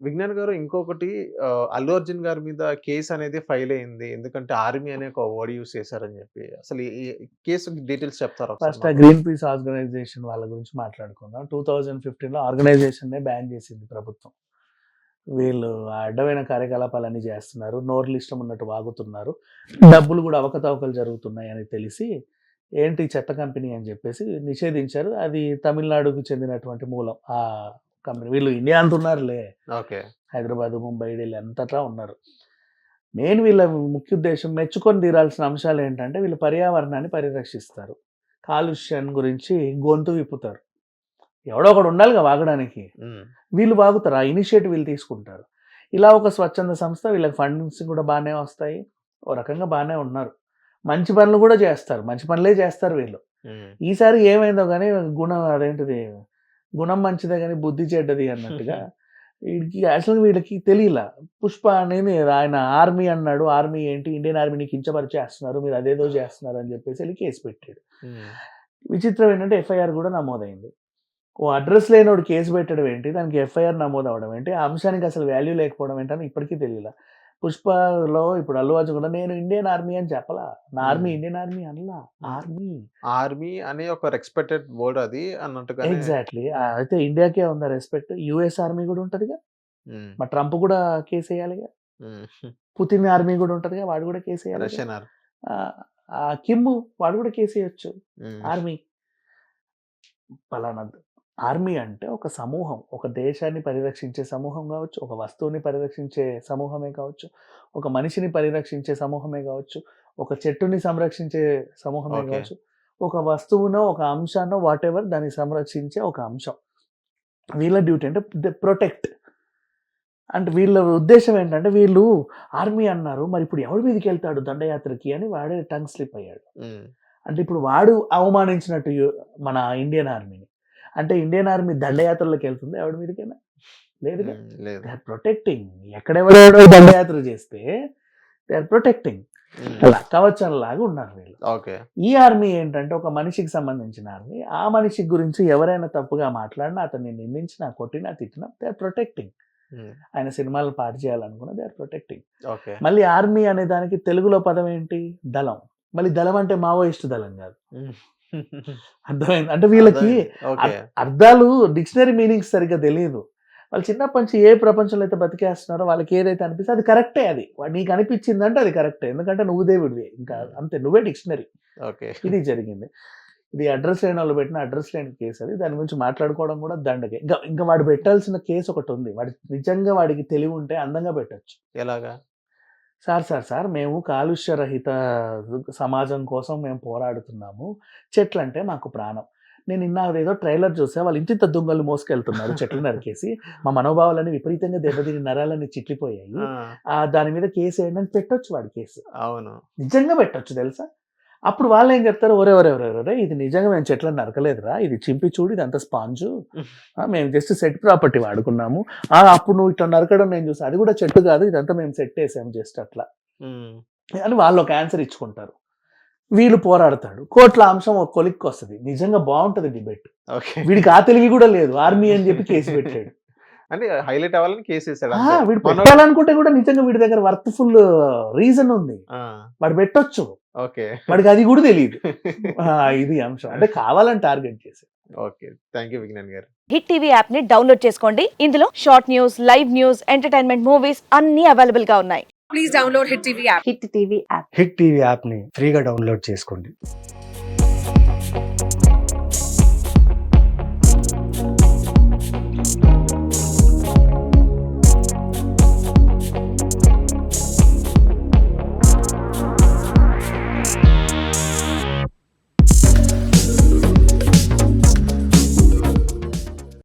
విజ్ఞాన్ గారు ఇంకొకటి అల్లు అర్జున్ గారి మీద కేస్ అనేది ఫైల్ అయింది. ఎందుకంటే ఆర్మీ అనే ఒక వర్డ్ యూజ్ చేశారని చెప్పి. అసలు ఈ ఈ కేసు డీటెయిల్స్ చెప్తారా ఒకసారి ఫస్ట్ ఆ మాకు? గ్రీన్ పీస్ ఆర్గనైజేషన్ వాళ్ళ గురించి మాట్లాడుకుందాం. 2015లో ఆర్గనైజేషన్‌నే బ్యాన్ చేసింది ప్రభుత్వం. వీళ్ళు అడ్డమైన కార్యకలాపాలన్నీ చేస్తున్నారు. నోరులో ఇష్టం ఉన్నట్టు వాగుతున్నారు. డబ్బులు కూడా అవకతవకలు జరుగుతున్నాయని తెలిసి ఏంటి చెత్త కంపెనీ అని చెప్పేసి నిషేధించారు. అది తమిళనాడుకు చెందినటువంటి మూలం ఆ కంపెనీ. వీళ్ళు ఇండియా అంత ఉన్నారులే. ఓకే. హైదరాబాద్, ముంబై, ఢిల్లీ అంతటా ఉన్నారు. మెయిన్ వీళ్ళ ముఖ్య ఉద్దేశం మెచ్చుకొని తీరాల్సిన అంశాలు ఏంటంటే వీళ్ళు పర్యావరణాన్ని పరిరక్షిస్తారు. కాలుష్యం గురించి గొంతు విప్పుతారు. ఎవడో ఒకడు ఉండాలిగా వాగడానికి. హ్మ్. వీళ్ళు వాగుతారు. ఆ ఇనిషియేటివ్ వీళ్ళు తీసుకుంటారు. ఇలా ఒక స్వచ్ఛంద సంస్థ వీళ్ళకి ఫండ్స్ కూడా బాగానే వస్తాయి. ఓ రకంగా బాగానే ఉన్నారు. మంచి పనులు కూడా చేస్తారు. మంచి పనులే చేస్తారు వీళ్ళు. హ్మ్. ఈసారి ఏమైందో కానీ గుణం అదేంటిది గుణం మంచిదే కానీ బుద్ధి చెడ్డది అన్నట్టుగా వీడికి అసలు వీళ్ళకి తెలియలా. పుష్ప అనేది ఆయన ఆర్మీ అన్నాడు. ఆర్మీ ఏంటి ఇండియన్ ఆర్మీని కించపరిచేస్తున్నారు, మీరు అదేదో చేస్తున్నారు అని చెప్పేసి వెళ్ళి కేసు పెట్టాడు. హ్మ్. విచిత్రం ఏంటంటే ఎఫ్ఐఆర్ కూడా నమోదైంది. ఓ అడ్రస్ లేనోడు కేసు పెట్టడం ఏంటి, దానికి ఎఫ్ఐఆర్ నమోదు అవ్వడం ఏంటి, ఆ అంశానికి అసలు వాల్యూ లేకపోవడం ఏంటని ఇప్పటికీ తెలియలా. పుష్పలో ఇప్పుడు అల్లు అర్జున్ కూడా నేను ఇండియన్ ఆర్మీ అని చెప్పలా. నా ఆర్మీ ఇండియన్ ఆర్మీ అనలా, ఆర్మీ. ఆర్మీ అనే ఒక రెస్పెక్టెడ్ వర్డ్ అది అన్నట్టుగానే. ఎగ్జాక్ట్లీ. అయితే ఇండియాకే ఉందా రెస్పెక్ట్? యుఎస్ ఆర్మీ కూడా ఉంటదిగా. హ్మ్. మరి ట్రంప్ కూడా కేసు వేయాలిగా. హ్మ్. పుతిన్ ఆర్మీ కూడా ఉంటదిగా, వాడు కూడా కేసు వేయాలి. Russian army. కిమ్ వాడు కూడా కేసు వేయొచ్చు. హ్మ్. ఆర్మీ పలానా ఆర్మీ అంటే ఒక సమూహం, ఒక దేశాన్ని పరిరక్షించే సమూహం కావచ్చు, ఒక వస్తువుని పరిరక్షించే సమూహమే కావచ్చు, ఒక మనిషిని పరిరక్షించే సమూహమే కావచ్చు, ఒక చెట్టుని సంరక్షించే సమూహమే ఓకే. కావచ్చు, ఒక వస్తువునో ఒక అంశాన్నో వాట్ ఎవర్ దాన్ని సంరక్షించే ఒక అంశం. వీళ్ళ డ్యూటీ అంటే ప్రొటెక్ట్. అంటే వీళ్ళ ఉద్దేశం ఏంటంటే వీళ్ళు ఆర్మీ అన్నారు, మరి ఇప్పుడు ఎవరి మీదకి వెళ్తాడు దండయాత్రకి అని వాడే టంగ్ స్లిప్ అయ్యాడు. హ్మ్. అంటే ఇప్పుడు వాడు అవమానించినట్టు మన ఇండియన్ ఆర్మీని. అంటే ఇండియన్ ఆర్మీ దండయాత్రలోకి వెళ్తుంది ఎవడి మీదకైనా? లేదుగా. హ్మ్. లేదు. They are protecting. ఎక్కడెవడెవడో దండయాత్ర చేస్తే దే ఆర్ ప్రొటెక్టింగ్. హ్మ్. అలా కవచంలాగా ఉన్నారు వీళ్ళు. ఓకే. ఈ ఆర్మీ ఏంటంటే ఒక మనిషికి సంబంధించిన ఆర్మీ. ఆ మనిషి గురించి ఎవరైనా తప్పుగా మాట్లాడినా, అతన్ని నిందించినా, కొట్టినా, తిట్టినా దే ఆర్ ప్రొటెక్టింగ్. హ్మ్. ఆయన సినిమాలు పాట చేయాలనుకున్నా దే ఆర్ ప్రొటెక్టింగ్. ఓకే. మళ్ళీ ఆర్మీ అనే దానికి తెలుగులో పదం ఏంటి? దళం. మళ్ళీ దళం అంటే మావోయిస్ట్ దళం కాదు. హ్మ్. అర్థమైంది. అంటే వీళ్ళకి అర్థమైంది. ఓకే. అర్థాలు డిక్షనరీ మీనింగ్స్ సరిగ్గా తెలియదు. వాళ్ళు చిన్నప్పటి నుంచి ఏ ప్రపంచంలో అయితే బతికేస్తున్నారో వాళ్ళకి ఏదైతే అనిపిస్తే అది కరెక్టే. అది నీకు అనిపించిందంటే అది కరెక్టే. ఎందుకంటే నువ్వు దేవుడివి. ఇంకా అంతే, నువ్వే డిక్షనరీ. ఓకే. ఇది జరిగింది. ఇది అడ్రస్ లేని వాళ్ళు పెట్టిన అడ్రస్ లేని కేసు అది. దాని గురించి మాట్లాడుకోవడం కూడా దండగే. ఇంకా వాడు పెట్టాల్సిన కేసు ఒకటి ఉంది. వాడు నిజంగా వాడికి తెలివి ఉంటే అందంగా పెట్టొచ్చు. ఎలాగా? సార్ మేము కాలుష్య రహిత సమాజం కోసం మేము పోరాడుతున్నాము. చెట్లంటే మాకు ప్రాణం. నేను అదేదో ట్రైలర్ చూసా. వాళ్ళు ఇంతింత దుంగలు మోసుకెళ్తున్నారు చెట్లు నరికేసి. మా మనోభావాలన్నీ విపరీతంగా దెబ్బతిని నరాలన్నీ చిట్లిపోయాయి. ఆ! దాని మీద కేసు ఏయండి అని పెట్టొచ్చు వాడు కేసు. అవును. నిజంగా పెట్టొచ్చు తెలుసా? అప్పుడు వాళ్ళేం చెప్తారు, ఒరేయ్ ఇది నిజంగా మేము చెట్లను నరకలేదురా. ఇది చింపి చూడు ఇదంతా స్పాంజు. మేము జస్ట్ సెట్ ప్రాపర్టీ వాడుకున్నాము. అప్పుడు నువ్వు ఇట్లా నరకడం నేను చూసా. అది కూడా చెట్టు కాదు, ఇదంతా మేము సెట్ వేసాము జస్ట్ అట్లా హ్మ్. అని వాళ్ళు ఒక ఆన్సర్ ఇచ్చుకుంటారు. వీళ్ళు పోరాడతాడు. కోర్టులో అంశం ఒక కొలిక్కి వస్తుంది. నిజంగా బాగుంటది డిబేట్. ఓకే. వీడికి ఆ తెలివి కూడా లేదు. ఆర్మీ అని చెప్పి కేసు పెట్టాడు. అంటే హైలైట్ అవ్వాలని కేసేసాడు ఆ, అంతే. వీడు పెట్టాలనుకుంటే కూడా నిజంగా వీడి దగ్గర వర్త్ఫుల్ రీజన్ ఉంది. ఆ! వాడు పెట్టొచ్చు. ఓకే. వాడికి అది కూడా తెలియదు. ఇది అంశం. అంటే కావాలని టార్గెట్ చేసి. ఓకే. థ్యాంక్ యూ విజ్ఞాన్ గారు. హిట్ టీవీ యాప్ ని డౌన్లోడ్ చేసుకోండి. ఇందులో short news, live news, entertainment movies అన్ని అవైలబుల్ గా ఉన్నాయి. Please download Hit TV app. Hit TV app. Hit TV యాప్ని ఫ్రీగా డౌన్లోడ్ చేసుకోండి.